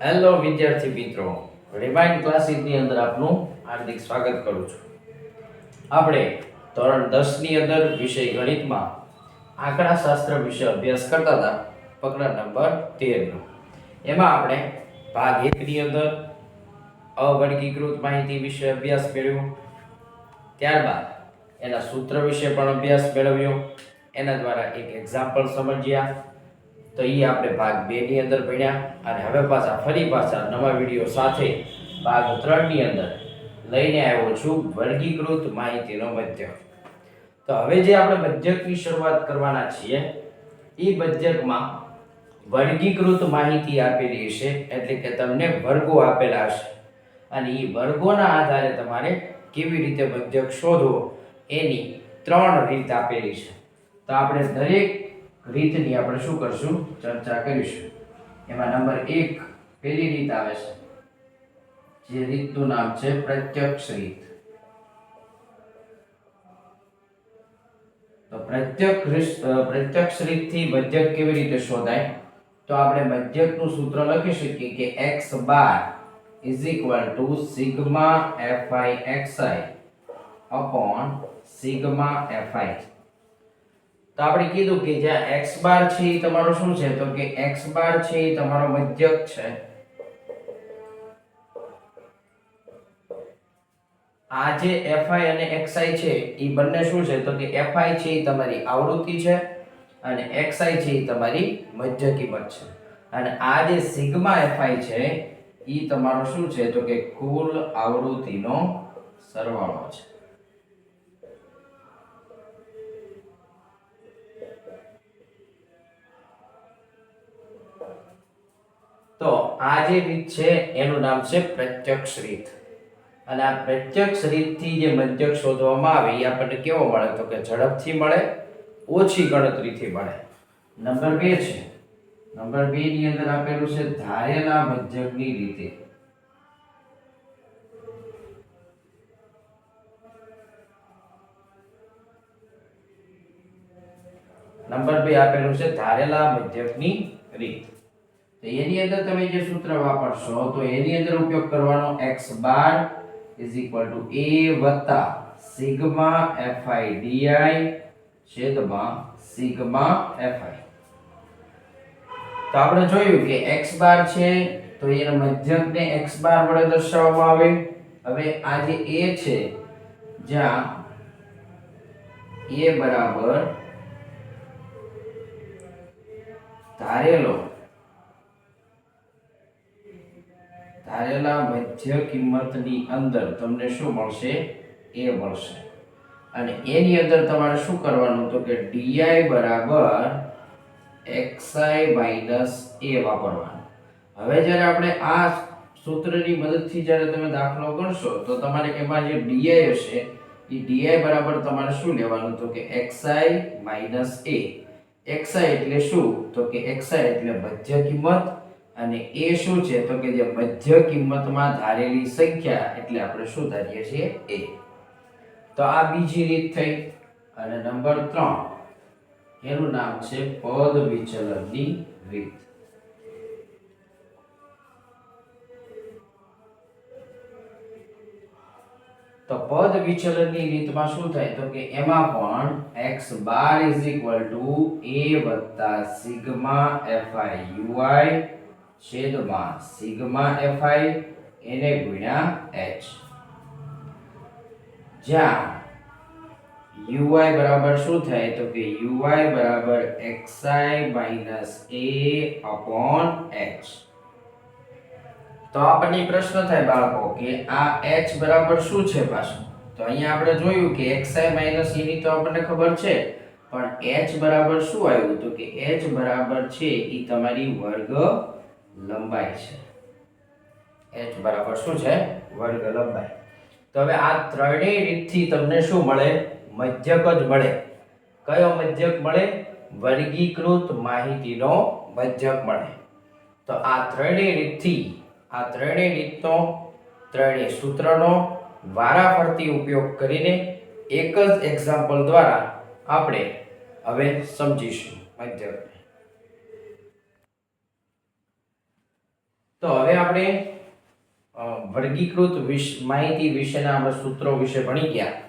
Hello વિદ્યાર્થી મિત્રો, remind ક્લાસીસની અંદર આપનું હાર્દિક સ્વાગત કરું છું. આપણે ધોરણ 10 ની અંદર વિષય ગણિતમાં આંકડાશાસ્ત્ર વિશે અભ્યાસ કરતા હતા, પ્રકરણ નંબર 13 નો. એમાં આપણે ભાગ 1 ની અંદર અવર્ગીકૃત માહિતી વિશે અભ્યાસ કર્યો. ત્યારબાદ એના સૂત્ર વિશે પણ અભ્યાસ મેળવ્યો. એના દ્વારા એક એક્ઝામ્પલ સમજ્યા. તો એ આપણે ભાગ 2 ની અંદર ભણ્યા અને હવે ફરી પાછા નવા વિડિયો સાથે ભાગ 3 ની અંદર લઈને આવ્યો છું, વર્ગીકૃત માહિતીનો મધ્યક. તો હવે જે આપણે મધ્યકની શરૂઆત કરવાના છીએ, એ મધ્યકમાં વર્ગીકૃત માહિતી આપેલી છે, એટલે કે તમને વર્ગો આપેલા હશે અને એ વર્ગોના આધારે તમારે કેવી રીતે મધ્યક શોધવો એની 3 રીત આપેલી છે. તો આપણે દરેક રીતની આપણે શું કરશું, ચર્ચા કરીશું. એમાં નંબર 1 પહેલી રીત આવે છે, જે રીતનું નામ છે પ્રત્યક્ષ રીત. તો પ્રત્યક્ષ રીતથી મધ્યક કેવી રીતે શોધાય? તો આપણે મધ્યકનું સૂત્ર લખી શકીએ કે x બાર = sigma fi xi upon sigma fi. તો આપણે કીધું કે જ્યાં x બાર છે એ તમારો શું છે, તો કે x બાર છે એ તમારો મધ્યક છે. આ જે fi અને xi છે એ બંને શું છે, તો કે fi છે એ તમારી આવૃત્તિ છે અને xi છે એ તમારી મધ્ય કિંમત છે. અને આ જે સિગ્મા fi છે એ તમારો શું છે, તો કે કુલ આવૃત્તિનો સરવાળો છે. તો આ જે રીત છે એનું નામ છે પ્રત્યક્ષ રીત. અને આ પ્રત્યક્ષ રીતથી જે મધ્યક શોધવામાં આવે એ આપણને કેવો મળે, તો કે ઝડપથી મળે, ઓછી ગણતરીથી મળે. નંબર 2 છે, નંબર 2 ની અંદર આપેલું છે ધારેલા મધ્યકની રીતે. નંબર 2 આપેલું છે ધારેલા મધ્યકની રીત. તો એની અંદર તમે જે સૂત્ર વાપરશો તો એની અંદર ઉપયોગ કરવાનો x bar = a + sigma fi di છેદમાં સિગ્મા fi. તો આપણે જોયું કે x બાર છે તો એના મધ્યકને x બાર વડે દર્શાવવામાં આવે. હવે આ જે a છે, જ્યાં a બરાબર ધારેલા મધ્ય કિંમતની અંદર તમને શું મળશે, a મળશે. અને એની અંદર તમારે શું કરવાનું, તો કે di બરાબર xi માઈનસ a વાપરવાનું. હવે જ્યારે આપણે આ સૂત્રની મદદથી જ્યારે તમે દાખલો ગણશો તો તમારે એમાં જે di હશે એ di બરાબર તમારે શું લેવાનું, તો કે xi માઈનસ a. xi એટલે શું, તો કે xi એટલે મધ્ય કિંમત અને a શું છે, તો કે જે મધ્ય કિંમતમાં ધારેલી સંખ્યા, એટલે આપણે શું ધારીએ છીએ, a. તો આ બીજી રીત થઈ. અને નંબર 3 એનું નામ છે પદ વિચલનની રીત. તો પદ વિચલનની રીતમાં શું થાય, તો કે એમાં પણ x bar = a + sigma fi ui છેદમાં સિગ્મા fi એને ગુણ્યા h. જ્યાં ui બરાબર શું થાય, તો કે ui બરાબર xi minus a upon h. તો આપણને પ્રશ્ન થાય બાળકો કે આ h બરાબર શું છે પાછું? તો અહીંયા આપણે જોયું કે xi માઈનસ a ની તો આપણને ખબર છે, પણ h બરાબર શું આવ્યું, તો કે h બરાબર છે એ તમારી વર્ગ લંબાઈ છે. h બરાબર શું છે, વર્ગ લંબાઈ. તો હવે આ ત્રણેય રીતથી તમને શું મળે, મધ્યક જ મળે. કયો મધ્યક મળે? વર્ગીકૃત માહિતીનો મધ્યક મળે. તો આ ત્રણેય રીતનો ત્રણેય સૂત્રનો વારાફરતી ઉપયોગ કરીને એક જ એક્ઝામ્પલ દ્વારા આપણે હવે સમજીશું મધ્યકને. તો હવે આપણે વર્ગીકૃત માહિતી વિશેના આપણે સૂત્રો વિશે ભણી ગયા.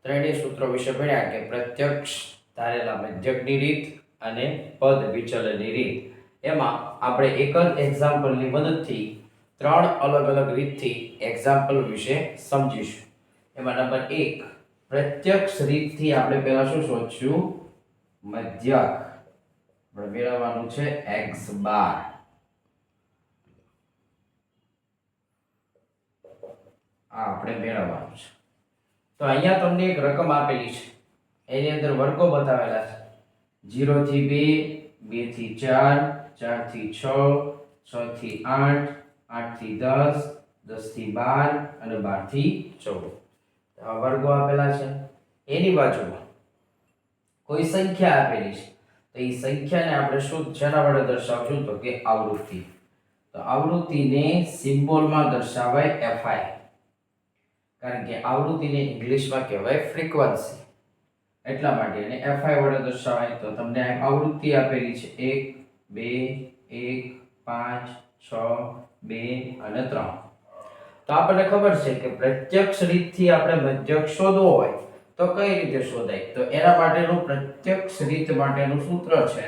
ત્રણેય સૂત્રો વિશે ભણ્યા કે પ્રત્યક્ષ, ધારેલા મધ્યકની રીત અને પદ વિચલનની રીત. એમાં આપણે એક જ એક્ઝામ્પલની મદદથી ત્રણ અલગ અલગ રીતથી એક્ઝામ્પલ વિશે સમજીશું. એમાં નંબર 1, પ્રત્યક્ષ રીતથી આપણે પહેલા શું શોધશું? મધ્યક. આપણે મેળવવાનું છે x બાર. આ આપણે મેળવવાનું છે. તો અહીંયા તમને એક રકમ આપેલી છે, એની અંદર વર્ગો બતાવેલા છે. 0 થી 2, 2 થી 4, 4 થી 6, 6 થી 8, 8 થી 10, 10 થી 12 અને 12 થી 14. આ વર્ગો આપેલા છે. એની બાજુમાં કોઈ સંખ્યા આપેલી છે, તો એ સંખ્યાને આપણે શું જેના વડે દર્શાવશું? તો કે આવૃત્તિ. તો આવૃત્તિને સિમ્બોલમાં દર્શાવાય fi, કારણ કે આવૃત્તિને ઇંગ્લિશમાં કહેવાય ફ્રીક્વન્સી. એટલા માટે એને fi વડે દર્શાવાય. તો તમને આ આવૃત્તિ આપેલી છે 1, 2, 1, 5, 6, 2 અને 3. તો આપણને ખબર છે કે પ્રત્યક્ષ રીતથી આપણે મધ્યક શોધવો હોય તો કઈ રીતે શોધાય? તો એના માટેનું પ્રત્યક્ષ રીત માટેનું સૂત્ર છે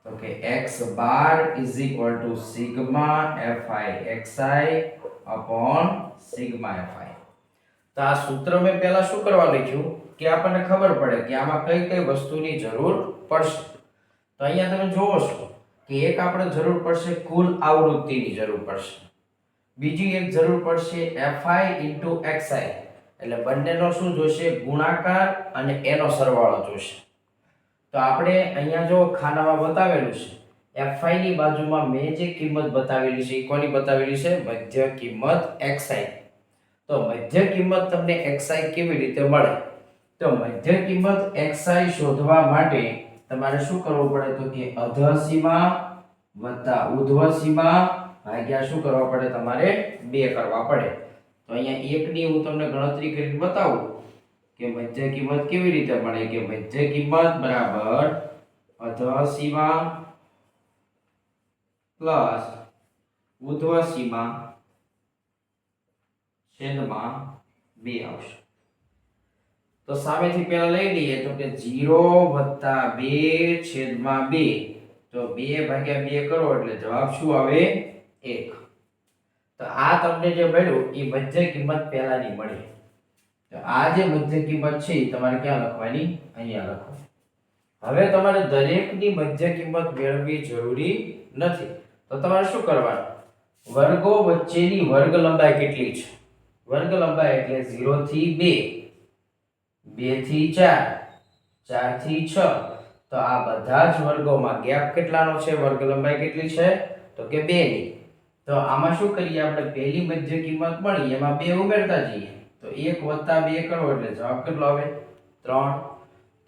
તો કે x bar is equal to sigma fi xi upon sigma fi. તો આ સૂત્ર મેં પહેલા શું કરવા લખ્યું કે આપણને ખબર પડે કે આમાં કઈ કઈ વસ્તુની જરૂર પડશે. તો અહીંયા તમે જોવો છો કે એક આપણે જરૂર પડશે કુલ આવૃત્તિની જરૂર પડશે. બીજી એક જરૂર પડશે fi into xi, એટલે બંનેનો શું જોશે? ગુણાકાર અને એનો સરવાળો જોશે. તો આપણે અહીંયા જો ખાનામાં બતાવેલું છે fi ની બાજુમાં મેં જે કિંમત બતાવેલી છે એ કોની બતાવેલી છે? મધ્ય કિંમત xi. તો મધ્ય કિંમત તમને xi કેવી રીતે મળે? તો મધ્ય કિંમત xi શોધવા માટે તમારે શું કરવું પડે? તો કે અધઃ સીમા વત્તા ઉર્ધ્વ સીમા ભાગ્યા શું કરવા પડે? તમારે 2 કરવા પડે. તો અહીંયા 1 ની હું તમને ગણતરી કરીને બતાવું કે મધ્ય કિંમત કેવી રીતે મળે. કે મધ્ય કિંમત બરાબર અધઃ સીમા પ્લસ ઉર્ધ્વ સીમા છેદમાં 2 આવશે. તો સામેથી પહેલા લઈ લઈએ તો કે 0 વત્તા 2 છેદમાં 2. તો 2 ભાગ્યા 2 કરો એટલે જવાબ શું આવે? 1. તો આ તમને જે મળ્યું એ મધ્ય કિંમત પહેલાની મળી. તો આ જે મધ્ય કિંમત છે એ તમારે ક્યાં લખવાની? અહીંયા લખો. હવે તમારે દરેકની મધ્ય કિંમત મેળવવી જરૂરી નથી. તો તમારે શું કરવાનું? વર્ગો વચ્ચેની વર્ગ લંબાઈ કેટલી છે? વર્ગ લંબાઈ એટલે 0 થી 2, 2 થી 4, 4 થી 6. તો આ બધા જ વર્ગોમાં ગેપ કેટલાનો છે? વર્ગ લંબાઈ કેટલી છે? તો કે 2 ની. તો આમાં શું કરીએ? આપણે પહેલી મધ્ય કિંમત મળી એમાં 2 ઉમેરતા જઈએ. તો 1 વત્તા 2 કરો એટલે જવાબ કેટલો આવે? 3.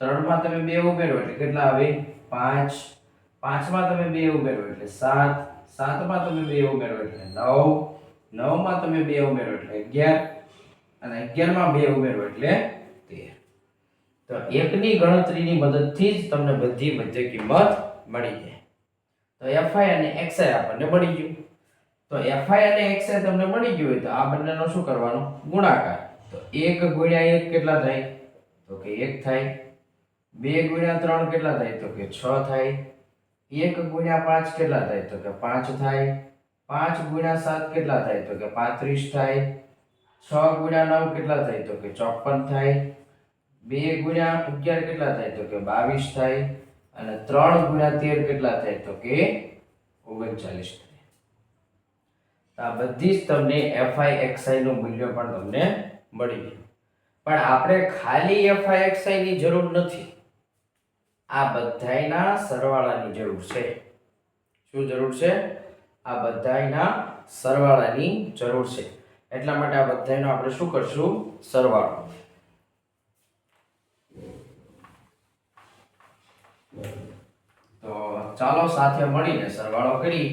3 માં તમે 2 ઉમેરો એટલે કેટલા આવે? 5. 5 માં તમે 2 ઉમેરો એટલે 7. 7 માં તમે 2 ઉમેરો એટલે 9. 9 માં તમે 2 ઉમેરો એટલે 11 અને 11 માં 2 ઉમેરો એટલે 13. તો એકની ગણતરીની મદદથી જ તમને બધી મધ્ય કિંમત મળી જાય. તો fi અને xi આપણને મળી ગયું. તો fi અને xi તમને મળી ગયું હોય તો આ બંનેનો શું કરવાનો? ગુણાકાર. તો 1 ગુણ્યા 1 કેટલા થાય? તો કે 1 થાય. 2 ગુણ્યા 3 કેટલા થાય? તો કે 6 થાય. 1 ગુણ્યા 5 કેટલા થાય? તો કે 5 થાય. 5 ગુણ્યા 7 કેટલા થાય? તો કે 35 થાય. 6 ગુણ્યા 9 કેટલા થાય? તો કે 54 થાય. 2 ગુણ્યા 11 કેટલા થાય? તો કે 22 થાય. અને 3 ગુણ્યા 13 કેટલા થાય? તો કે 39 થાય. આ બધી જ તમને fi xi નું મૂલ્ય પણ તમને મળી ગયું. પણ આપણે ખાલી fi xi ની જરૂર નથી, આ બધાયના સરવાળાની જરૂર છે. શું જરૂર છે? આ બધાયના સરવાળાની જરૂર છે. એટલા માટે આ બધાયનો આપણે શું કરશું? સરવાળો. તો ચાલો સાથે મળીને સરવાળો કરી.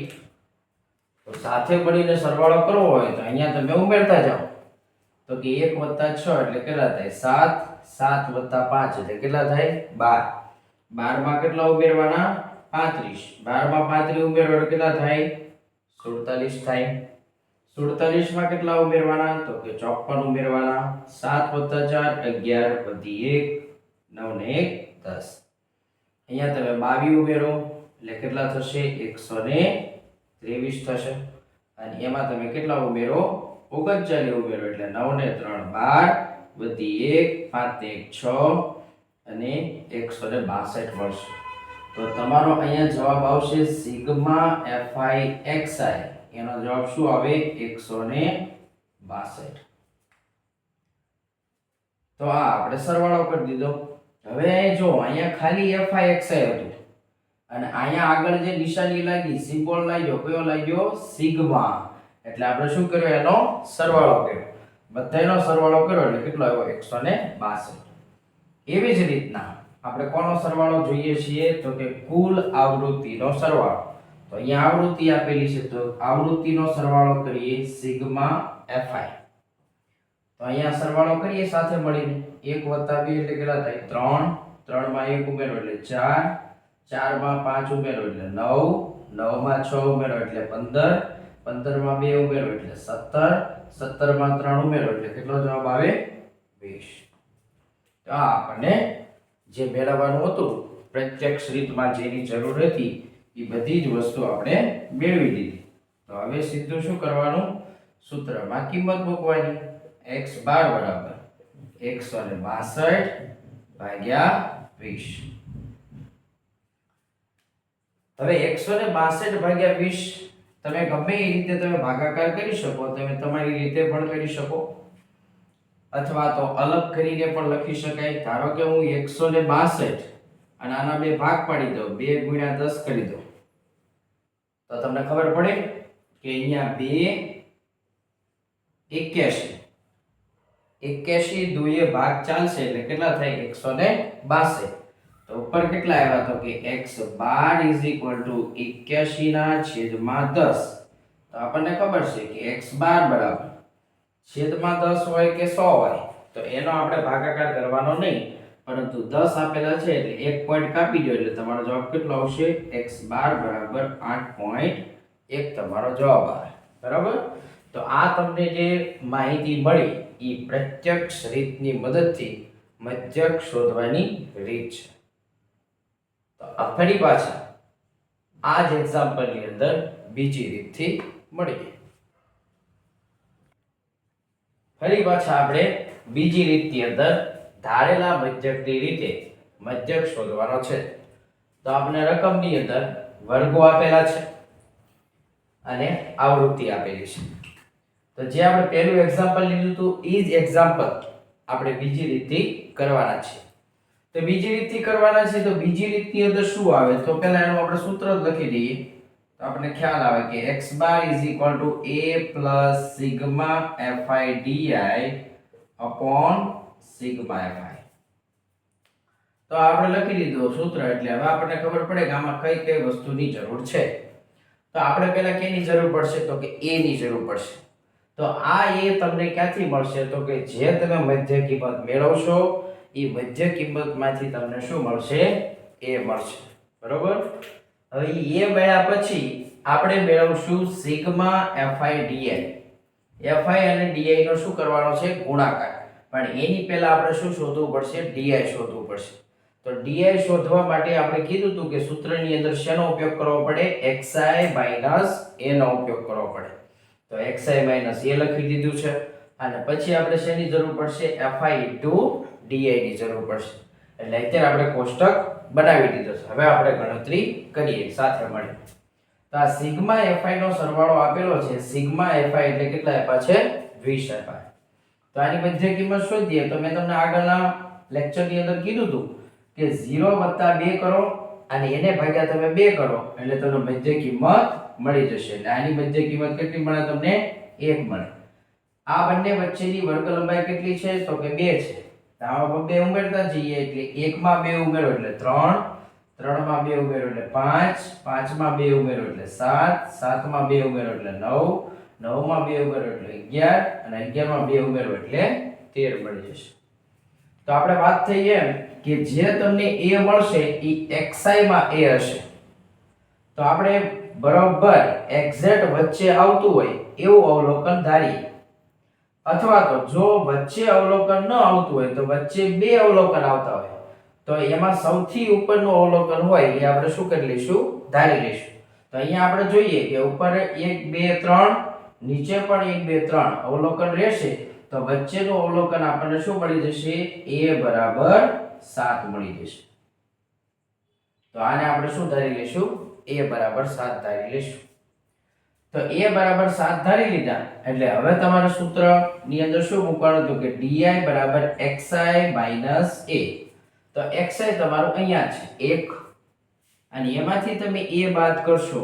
તો સાથે મળીને સરવાળો કરવો હોય તો અહીંયા તમે ઉમેરતા જાઓ. તો કે 1 વત્તા 6 એટલે કેટલા થાય? 7. 7 વત્તા 5 એટલે કેટલા થાય? 12. 12 માં કેટલા ઉમેરવાના? 35 12 માં 35 ઉમેરો એટલે કેટલા થાય 47 થાય 47 માં કેટલા ઉમેરવાના તો કે 54 ઉમેરવાના 7 + 4 11 વધી 1 9 ને 1 10 અહીંયા તમે 22 ઉમેરો એટલે કેટલા થશે 123 થશે અને એમાં તમે કેટલા ઉમેરો 39 ઉમેરો એટલે 9 ને 3 12 વધી 1 5 ને 1 6 અને 162 મળશે તો તમારો અહીંયા જવાબ આવશે સિગ્મા fi xi એનો જવાબ શું આવે 162 તો આ આપણે સરવાળો કરી દીધો હવે જો અહીંયા ખાલી fi xi હતું અને અહીંયા આગળ જે નિશાની લાગી સિમ્બોલ લાગ્યો કયો લાગ્યો સિગ્મા એટલે આપણે શું કર્યું એનો સરવાળો કર્યો બધાયનો સરવાળો કર્યો એટલે કેટલો આવ્યો 162 એવી જ રીતના આપણે કોનો સરવાળો જોઈએ છીએ તો કે કુલ આવૃત્તિનો સરવાળો તો અહીંયા આવૃત્તિ આપેલી છે તો આવૃત્તિનો સરવાળો કરીએ સિગ્મા fi તો અહીંયા સરવાળો કરીએ સાથે મળીને 1 + 2 એટલે કેટલા થાય 3 3 માં 1 ઉમેરો એટલે 4 4 માં 5 ઉમેરો એટલે 9 9 માં 6 ઉમેરો એટલે 15 15 માં 2 ઉમેરો એટલે 17 17 માં 3 ઉમેરો એટલે કેટલો જવાબ આવે 20 તો આ આપણને જે મેળવવાનું હતું પ્રત્યક્ષ રીતમાં જેની જરૂર હતી એ બધી જ વસ્તુ આપણે મેળવી લીધી તો હવે સીધું શું કરવાનું સૂત્રમાં કિંમત મૂકવાની x બાર બરાબર 162 ભાગ્યા 20 હવે 162 ભાગ્યા 20 તમે ગમે એ રીતે તમે ભાગાકાર કરી શકો તમે તમારી રીતે પણ કરી શકો અથવા તો અલગ કરીને પણ લખી શકાય ધારો કે હું 162 અને આના બે ભાગ પાડી દઉં 2 * 10 કરી દઉં તો તમને ખબર પડે કે અહીંયા 2 81 81 દુએ ભાગ ચાલશે એટલે કેટલા થાય 162 તો ઉપર કેટલા આવ્યા તો કે x બાર = 81 ના છેદમાં 10 તો આપણને ખબર છે કે x બાર બરાબર છેદમાં 10 હોય કે 100 હોય તો એનો આપણે ભાગાકાર કરવાનો નહીં પરંતુ 10 આપેલા છે એટલે એક પોઈન્ટ કાપી દો એટલે તમારો જવાબ કેટલો આવશે x બાર બરાબર 8.1 તમારો જવાબ આવે બરાબર તો આ તમને જે માહિતી મળી એ પ્રત્યક્ષ રીતની મદદથી મધ્યક શોધવાની રીત છે તો ફરી પાછા આ જ એક્ઝામ્પલની અંદર બીજી રીતથી મળીએ ફરી પાછા આપણે બીજી રીતની અંદર ધારેલા મધ્યકની રીતે મધ્યક શોધવાનો છે તો આપણે રકમની અંદર વર્ગો આપેલા છે અને આવૃત્તિ આપેલી છે તો જે આપણે પહેલું એક્ઝામ્પલ લીધું હતું એ જ એક્ઝામ્પલ આપણે બીજી રીતથી કરવાના છે તો બીજી રીતથી કરવાના છે તો બીજી રીતની અંદર શું આવે તો પહેલા એનું આપણે સૂત્ર લખી દઈએ તો આપણને ખ્યાલ આવે કે x bar = a + sigma fi di upon sigma fi તો આપણે લખી દીધું સૂત્ર એટલે હવે આપણને ખબર પડે કે આમાં કઈ કઈ વસ્તુની જરૂર છે તો આપણે પહેલા કેની જરૂર પડશે તો કે a ની જરૂર પડશે તો આ a તમને ક્યાંથી મળશે તો કે જે તમે મધ્ય કિંમત મેળવશો એ મધ્ય કિંમતમાંથી તમને શું મળશે a મળશે બરોબર હવે એ મળ્યા પછી આપણે મેળવશું સિગ્મા fi di fi અને di નો શું કરવાનો છે ગુણાકાર પણ એની પહેલા આપણે શું શોધવું પડશે di શોધવું પડશે તો di શોધવા માટે આપણે કીધું હતું કે સૂત્રની અંદર શેનો ઉપયોગ કરવો પડે xi - a નો ઉપયોગ કરવો પડે તો xi - a લખી દીધું છે અને પછી આપણે શેની જરૂર પડશે fi * di ની જરૂર પડશે એટલે અત્યારે આપણે કોષ્ટક બનાવી દીધો છે હવે આપણે ગણતરી કરીએ સાથે મળી તો આ સિગ્મા fi નો સરવાળો આપેલો છે સિગ્મા fi એટલે કેટલા આપ્યા છે 20 આપ્યા તો આની મધ્ય કિંમત શોધીએ તો મેં તમને આગળના લેક્ચરની અંદર કીધું હતું કે 0 + 2 કરો અને એને ભાગ્યા તમે 2 કરો એટલે તમને મધ્ય કિંમત મળી જશે એટલે આની મધ્ય કિંમત કેટલી મળે તમને 1 મળે આ બંને વચ્ચેની વર્ગ લંબાઈ કેટલી છે તો કે 2 છે તો આમાં 2 ઉમેરતા જઈએ એટલે 1 માં 2 ઉમેરો એટલે 3 3 માં 2 ઉમેરો એટલે 5 5 માં 2 ઉમેરો એટલે 7 7 માં 2 ઉમેરો એટલે 9 9 માં 2 ઉમેરો એટલે 11 અને 11 માં 2 ઉમેરો એટલે 13 મળી જશે તો આપણે વાત થઈ એમ કે જે તમને a મળશે એ xi માં a હશે તો આપણે બરોબર એક્ઝેક્ટ વચ્ચે આવતું હોય એવું અવલોકન ધારીએ, અથવા તો જો વચ્ચે અવલોકન ન આવતું હોય તો વચ્ચે બે અવલોકન આવતા હોય તો એમાં સૌથી ઉપરનું અવલોકન હોય એ આપણે શું કરી લઈશું, ધારી લઈશું. તો અહીંયા આપણે જોઈએ કે ઉપર 1 2 3, નીચે પણ 1 2 3 અવલોકન રહેશે તો વચ્ચેનું અવલોકન આપણને શું મળી જશે, a બરાબર 7 મળી જશે. તો આને આપણે શું ધારી લઈશું, a બરાબર 7 ધારી લઈશું. તો a બરાબર 7 ધારી લીધા એટલે હવે તમારા સૂત્ર ની અંદર શું મૂકવાનું હતું કે di બરાબર xi - a. તો xi તમારું અહીંયા છે 1 અને એમાંથી તમે a બાદ કરશો,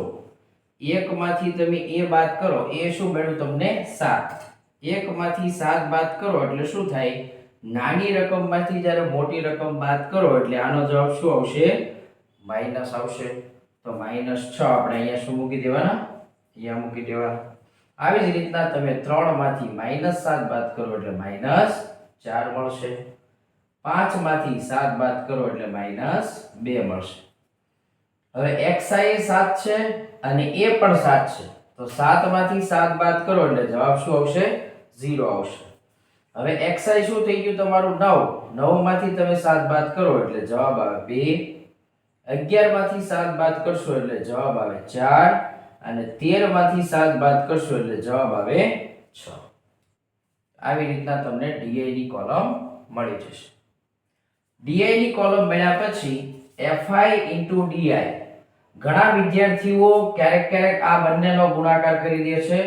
1 માંથી તમે a બાદ કરો, એ શું મળ્યું તમને 7. 1 માંથી 7 બાદ કરો એટલે શું થાય, નાની રકમમાંથી જ્યારે મોટી રકમ બાદ કરો એટલે આનો જવાબ શું આવશે, માઈનસ આવશે. તો -6 આપણે અહીંયા શું મૂકી દેવાના, અહીંયા મૂકી દેવાના. આવી જ રીતના તમે 3 માંથી -7 બાદ કરો એટલે -4 મળશે. 5 માંથી 7 બાદ કરો એટલે -2 મળશે. હવે xi એ 7 છે અને a પણ 7 છે તો 7 માંથી 7 બાદ કરો એટલે જવાબ શું આવશે, 0 આવશે. હવે xi શું થઈ ગયું તમારું 9, 9 માંથી તમે 7 બાદ કરો એટલે જવાબ આવે 2. 11 માંથી 7 બાદ કરશો એટલે જવાબ આવે 4 અને 13 માંથી 7 બાદ કરશો એટલે જવાબ આવે 6. આવી રીતના તમને di ની કોલમ મળી જશે. di ની કોલમ મળ્યા પછી fi * di, ઘણા વિદ્યાર્થીઓ ક્યારેક આ બંનેનો ગુણાકાર કરી દે છે.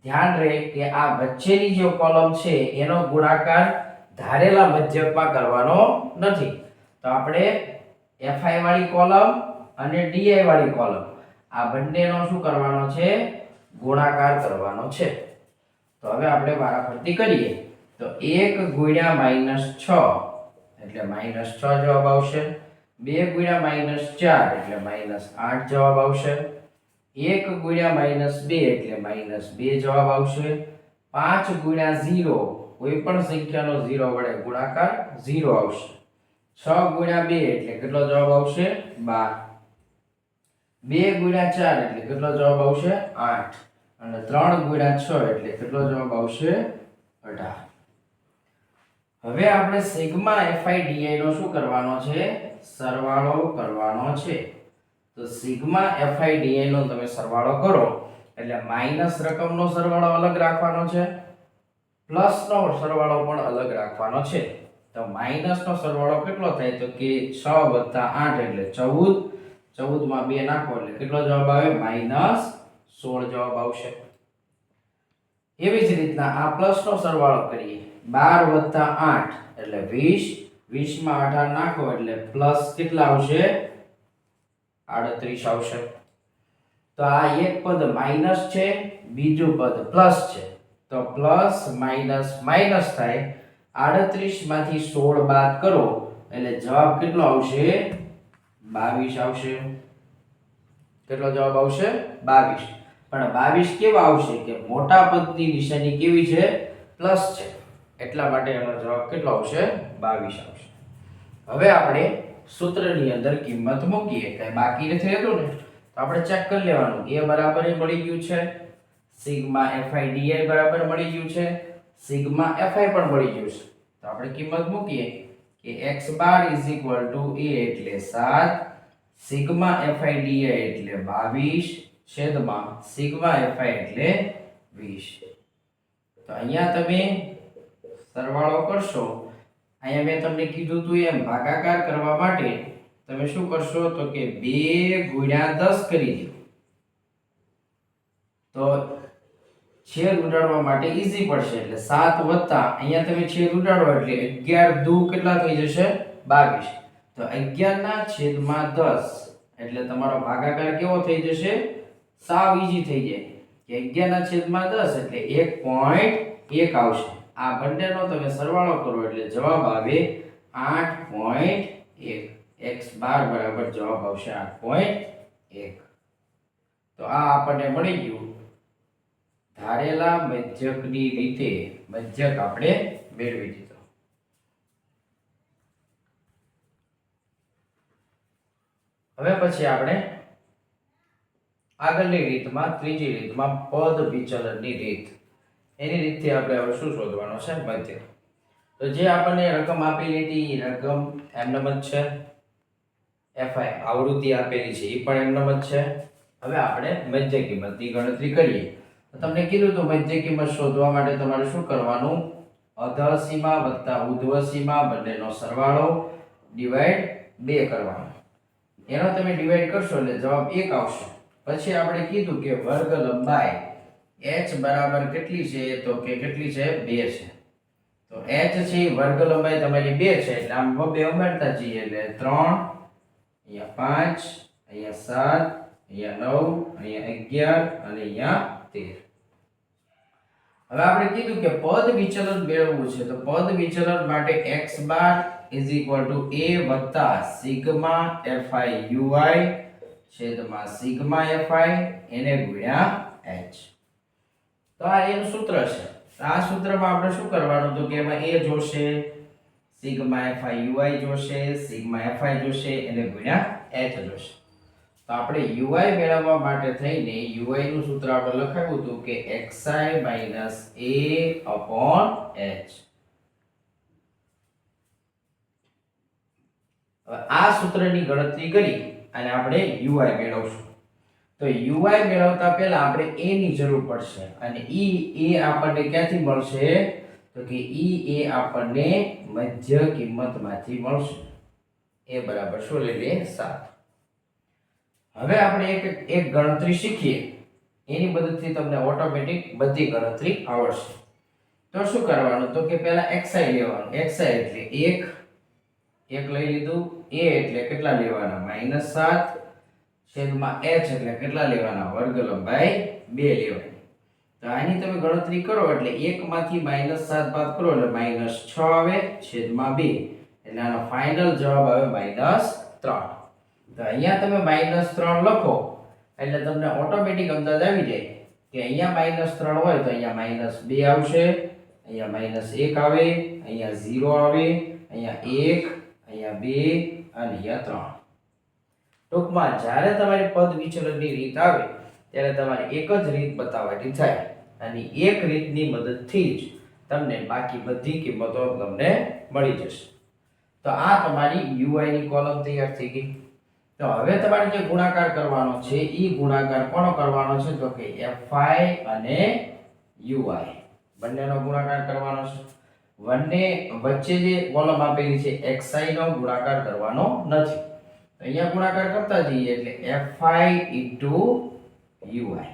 ધ્યાન રહે કે આ વચ્ચેની જે કોલમ છે એનો ગુણાકાર ધારેલા મધ્યકમાં કરવાનો નથી. તો આપણે fi વાળી કોલમ અને di વાળી કોલમ આ બંનેનો શું કરવાનો છે, ગુણાકાર કરવાનો છે. તો હવે આપણે વારાફરતી કરીએ. તો 1 * -6 એટલે -6 જવાબ આવશે. 2 * -4 એટલે -8 જવાબ આવશે. 1 * -2 એટલે -2 જવાબ આવશે. 5 * 0 કોઈ પણ સંખ્યાનો 0 વડે ગુણાકાર 0 આવશે. 6 * 2 એટલે કેટલો જવાબ આવશે, 12. 2 * 4 એટલે કેટલો જવાબ આવશે, 8 અને 3 * 6 એટલે કેટલો જવાબ આવશે, 18. હવે આપણે સિગ્મા fi di નો શું કરવાનો છે, સરવાળો કરવાનો છે. તો સિગ્મા fi di નો તમે સરવાળો કરો એટલે માઈનસ રકમનો સરવાળો અલગ રાખવાનો છે, પ્લસ નો સરવાળો પણ અલગ રાખવાનો છે. તો માઈનસ નો સરવાળો કેટલો થાય તો કે 6 + 8 એટલે 14. 14 માં 2 નાખો એટલે કેટલો જવાબ આવે, -16 જવાબ આવશે. એવી જ રીતના આ પ્લસ નો સરવાળો કરીએ, 12 + 8 એટલે 20. 20 માં 18 નાખો એટલે પ્લસ કેટલા આવશે, 38 આવશે. તો આ એક પદ માઈનસ છે, બીજું પદ પ્લસ છે તો પ્લસ માઈનસ માઈનસ થાય. 38 માંથી 16 બાદ કરો એટલે જવાબ કેટલો આવશે, 22 આવશે. કેટલો જવાબ આવશે, 22. પણ 22 કેવા આવશે કે મોટા પદની નિશાની કેવી છે, પ્લસ છે, એટલા માટે એનો જવાબ કેટલો આવશે, 22 આવશે. હવે આપણે સૂત્રની અંદર કિંમત મૂકીએ, કઈ બાકી નથી રહેતું ને, તો આપણે ચેક કરી લેવાનું. a બરાબર મળી ગયું છે, સિગ્મા fi di બરાબર મળી ગયું છે, સિગ્મા fi પણ મળી ગયું છે. તો આપણે કિંમત મૂકીએ કે x બાર a એટલે 7, સિગ્મા fi di એટલે 22 છેદમાં સિગ્મા fi એટલે 20. તો અહીંયા તમે સરવાળો કરશો. અહીંયા મેં તમને કીધું હતું એમ ભાગાકાર કરવા માટે તમે શું કરશો તો કે 2 * 10 કરી દો. તો છેદ ઉડાડવા માટે ઈઝી પડશે એટલે 7 વત્તા અહીંયા તમે છેદ ઉડાડો એટલે 11 દુ કેટલા થઈ જશે, 22. તો 11/10 એટલે તમારો ભાગાકાર કેવો થઈ જશે, સાવ ઈઝી થઈ જાય કે 11/10 એટલે 1.1 આવશે. આ બંનેનો તમે સરવાળો કરો એટલે જવાબ આવે 8.1. x બાર બરાબર જવાબ આવશે 8.1. તો આ આપણને મળી ગયું ધારેલા મધ્યકની રીતે મધ્યક આપણે મેળવી દીધો. હવે પછી આપણે આગળની રીતમાં ત્રીજી રીતમાં પદ વિચલનની રીત, એની રીતથી આપણે હવે શું શોધવાનું છે? મધ્ય. તો જે આપણને રકમ આપેલી હતી એ રકમ એમનેમ જ છે. fi આવૃત્તિ આપેલી છે એ પણ એમનેમ જ છે. હવે આપણે મધ્ય કિંમતની ગણતરી કરીએ. તો તમને કીધું તો મધ્ય કિંમત શોધવા માટે તમારે શું કરવાનું? અધઃ સીમા વત્તા ઉર્ધ્વ સીમા બંનેનો સરવાળો ડિવાઈડ 2 કરવાનો. એનો તમે ડિવાઈડ કરશો એટલે જવાબ 1 આવશે. પછી આપણે કીધું કે વર્ગ લંબાઈ h બરાબર કેટલી છે? તો કે કેટલી છે? 2 છે. તો h છે વર્ગ લંબાઈ તમારી 2 છે એટલે આમ 2 ઉમેરતા જઈએ એટલે 3, અહીંયા 5, અહીંયા 7, અહીંયા 9, અહીંયા 11 અને અહીંયા 13. હવે આપણે કીધું કે પદ વિચલન મેળવવું છે. તો પદ વિચલન માટે x bar is equal to a વત્તા સિગ્મા fi ui છેદમાં સિગ્મા fi એને ગુણ્યા h. તો આ એનું સૂત્ર છે. આ સૂત્રમાં આપણે શું કરવાનું? તો કે એમાં a જોશે, સિગ્મા fi ui જોશે, સિગ્મા fi જોશે, એને ગુણ્યા h જોશે. તો આપણે ui મેળવવા માટે થઈને ui નું સૂત્ર આપણે લખાવ્યું હતું કે xi - a/h. હવે આ સૂત્રની ગણતરી કરી અને આપણે ui મેળવશું. તો ui મેળવતા પહેલા આપણે a ની જરૂર પડશે અને a આપણને ક્યાંથી મળશે? તો કે એ આપણને મધ્ય કિંમતમાંથી મળશે. a બરાબર શું લઈ લે? 7. હવે આપણે એક ગણતરી શીખીએ. એની મદદથી તમને ઓટોમેટિક બધી ગણતરી આવડશે. તો શું કરવાનું? તો કે પહેલા xi લેવાનું. xi એટલે 1 લઈ લીધું. a એટલે કેટલા લેવાના? -7 છેદમાં h એટલે કેટલા લેવાના? વર્ગ લંબાઈ 2 લેવાની. તો આની તમે ગણતરી કરો એટલે 1 માંથી -7 બાદ કરો એટલે -6 આવે છેદમાં 2 એટલે આનો ફાઇનલ જવાબ આવે -3. તો અહીંયા તમે -3 લખો એટલે તમને ઓટોમેટિક અંદાજ આવી જાય કે અહીંયા -3 હોય તો અહીંયા -2 આવશે, અહીંયા -1 આવે, અહીંયા 0 આવે, અહીંયા 1, અહીંયા 2 અને અહીંયા 3. ટૂંકમાં જ્યારે તમારી પદ વિચલનની રીત આવે ત્યારે તમારે એક જ રીત બતાવવાની થાય અને એક રીતની મદદથી જ તમને બાકી બધી કિંમતો તમને મળી જશે. તો આ તમારી ui ની કોલમ તૈયાર થઈ ગઈ. તો હવે તમારે જે ગુણાકાર કરવાનો છે એ ગુણાકાર કોનો કરવાનો છે? તો કે fi અને ui બંનેનો ગુણાકાર કરવાનો છે. બંને વચ્ચે જે કોલમ આપેલી છે xi નો ગુણાકાર કરવાનો નથી. અહીંયા ગુણાકાર કરતા જઈએ એટલે fi * ui.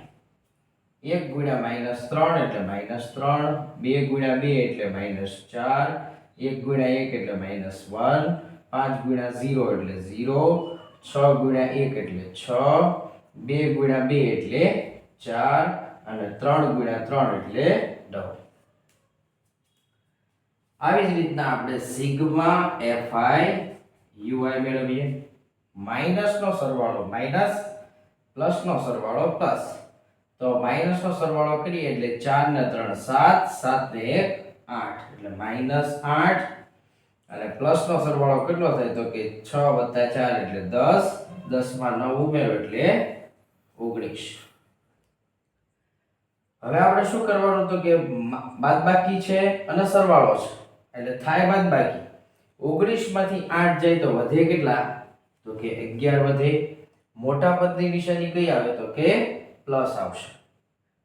1 ગુણ્યા -3 એટલે -3, 2 ગુણ્યા 2 એટલે -4, 1 ગુણ્યા 1 એટલે -1, 5 ગુણ્યા 0 એટલે 0, 6 ગુણ્યા 1 એટલે 6, 2 ગુણ્યા 2 એટલે 4 અને 3 ગુણ્યા 3 એટલે 9. આવી જ રીતના આપણે સિગ્મા fi ui મેળવીએ. માઈનસ નો સરવાળો માઈનસ, પ્લસ નો સરવાળો પ્લસ. તો માઈનસ નો સરવાળો કરીએ એટલે 4 ને 3 7, 7 ને 1 8 એટલે -8 અને પ્લસ નો સરવાળો કેટલો થાય? તો કે 6 + 4 એટલે 10, 10 માં 9 ઉમેરો એટલે 19. હવે આપણે શું કરવાનું? તો કે બાદબાકી છે અને સરવાળો છે એટલે થાય બાદબાકી. 19 માંથી 8 જાય તો વધે કેટલા? તો કે 11 વધે. મોટા પદની નિશાની કઈ આવે? તો કે પ્લસ આવશે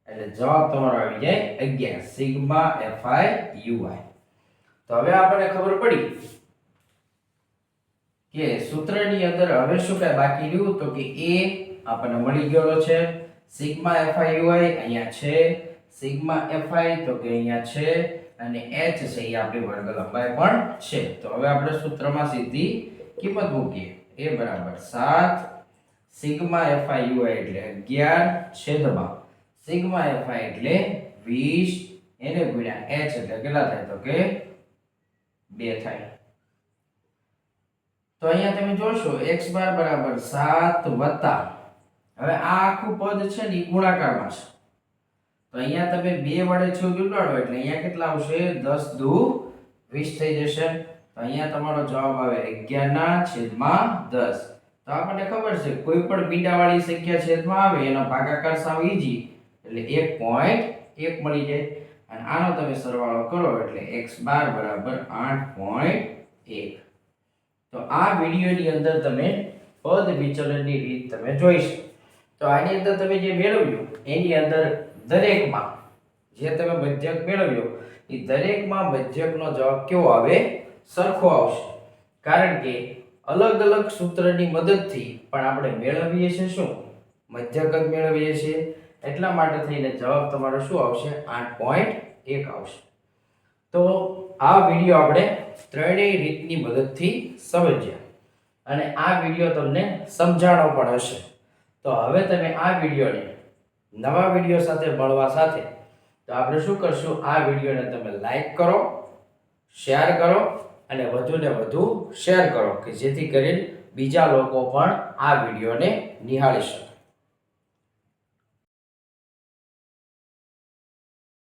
એટલે જવાબ તમારો આવી જાય 11. Sigma fi ui. તો હવે આપણને ખબર પડી કે સૂત્રની અંદર હવે શું કઈ બાકી રહ્યું? તો કે a આપણને મળી ગયો છે, સિગ્મા fi ui અહીંયા છે, સિગ્મા fi તો કે અહીંયા છે અને h છે એ આપણી વર્ગ લંબાઈ પણ છે. તો હવે આપણે સૂત્રમાં સીધી કિંમત મૂકીએ. a બરાબર 7 સિગ્મા fi ui એટલે 11 છેદમાં સિગ્મા fi એટલે 20 એને ગુણ્યા h એટલે કેટલા થાય? તો કે 2 થાય. તો અહીંયા તમે જોશો x બાર બરાબર 7 વત્તા હવે આ આખું પદ છે ને ગુણાકારમાં છે. તો અહીંયા તમે 2 વડે છેદ ઉડાડો એટલે અહીંયા કેટલા આવશે? 10 દુ 20 થઈ જશે. તો અહીંયા તમારો જવાબ આવે 11 ના છેદમાં 10. તો તો આપણને ખબર છે કોઈ પણ બીટાવાળી સંખ્યા છેદમાં આવે એનો ભાગાકાર સાવ ઈજી એટલે 1.1 મળી જાય અને આનો તમે સરવાળો કરો એટલે x બાર બરાબર 8.1. તો આ વિડિયોની અંદર તમે પદ વિચલનની રીત તમે જોઈશ. તો આની અંદર તમે જે મેળવ્યું એની અંદર દરેકમાં જે તમે મધ્યક મેળવ્યો એ દરેકમાં મધ્યકનો જવાબ કેવો આવે? સરખો આવશે. કારણ કે અલગ અલગ સૂત્રની મદદથી પણ આપણે મેળવીએ છીએ શું? મધ્યક જ મેળવીએ છીએ. એટલા માટે થઈને જવાબ તમારો શું આવશે? 8.1 આવશે. તો આ વિડિયો આપણે ત્રણેય રીતની મદદથી સમજ્યા અને આ વિડિયો તમને સમજાણો પણ હશે. તો હવે તમે આ વિડિયોને નવા વિડિયો સાથે મળવા સાથે તો આપણે શું કરશું? આ વિડિયોને તમે લાઈક કરો, શેર કરો અને વધુને વધુ શેર કરો કે જેથી કરીને બીજા લોકો પણ આ વિડિયોને નિહાળી શકે.